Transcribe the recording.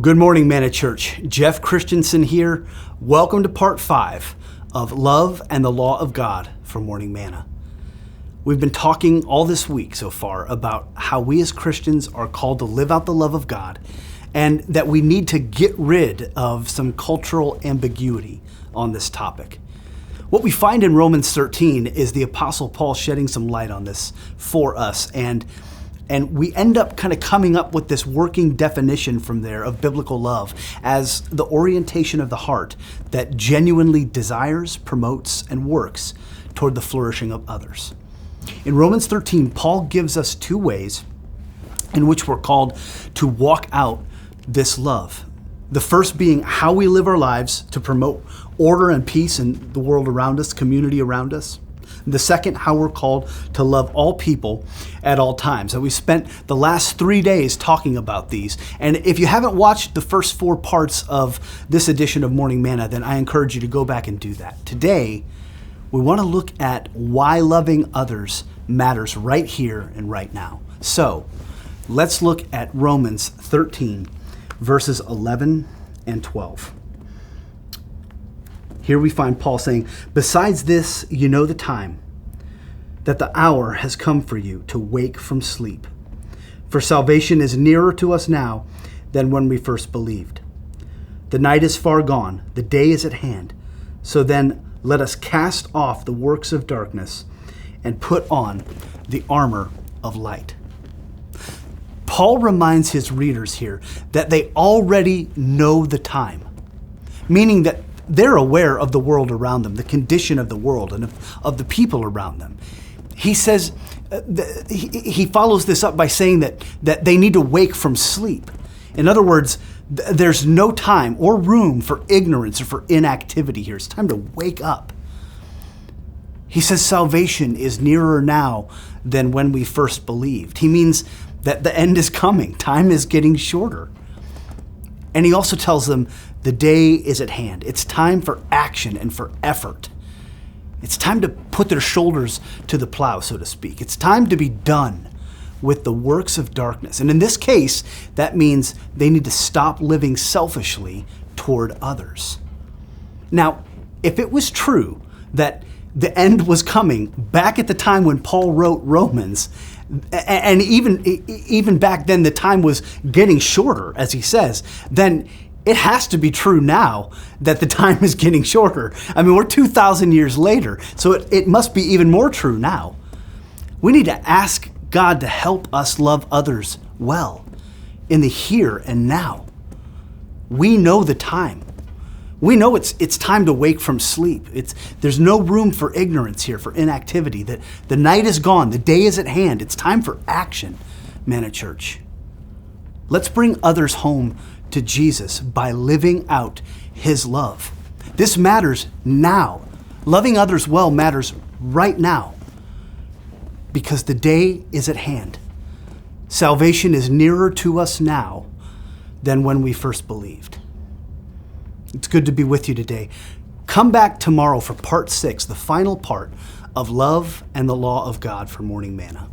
Well, good morning, Manna Church. Jeff Christensen here. Welcome to part 5 of Love and the Law of God for Morning Manna. We've been talking all this week so far about how we as Christians are called to live out the love of God and that we need to get rid of some cultural ambiguity on this topic. What we find in Romans 13 is the Apostle Paul shedding some light on this for us, and we end up kind of coming up with this working definition from there of biblical love as the orientation of the heart that genuinely desires, promotes, and works toward the flourishing of others. In Romans 13, Paul gives us 2 ways in which we're called to walk out this love. The first being how we live our lives to promote order and peace in the world around us, community around us. The second, how we're called to love all people at all times. And we spent the last 3 days talking about these. And if you haven't watched the first 4 parts of this edition of Morning Manna, then I encourage you to go back and do that. Today, we want to look at why loving others matters right here and right now. So, let's look at Romans 13, verses 11 and 12. Here we find Paul saying, "Besides this, you know the time, that the hour has come for you to wake from sleep. For salvation is nearer to us now than when we first believed. The night is far gone, the day is at hand. So then let us cast off the works of darkness and put on the armor of light." Paul reminds his readers here that they already know the time, meaning that they're aware of the world around them, the condition of the world and of the people around them. He says, he follows this up by saying that they need to wake from sleep. In other words, there's no time or room for ignorance or for inactivity here. It's time to wake up. He says salvation is nearer now than when we first believed. He means that the end is coming. Time is getting shorter. And he also tells them the day is at hand. It's time for action and for effort. It's time to put their shoulders to the plow, so to speak. It's time to be done with the works of darkness. And in this case, that means they need to stop living selfishly toward others. Now, if it was true that the end was coming back at the time when Paul wrote Romans, and even back then the time was getting shorter, as he says, then it has to be true now that the time is getting shorter. I mean, we're 2,000 years later, so it must be even more true now. We need to ask God to help us love others well in the here and now. We know the time. We know it's time to wake from sleep. There's no room for ignorance here, for inactivity. The night is gone. The day is at hand. It's time for action, Manna Church. Let's bring others home to Jesus by living out his love. This matters now. Loving others well matters right now because the day is at hand. Salvation is nearer to us now than when we first believed. It's good to be with you today. Come back tomorrow for part 6, the final part of Love and the Law of God for Morning Manna.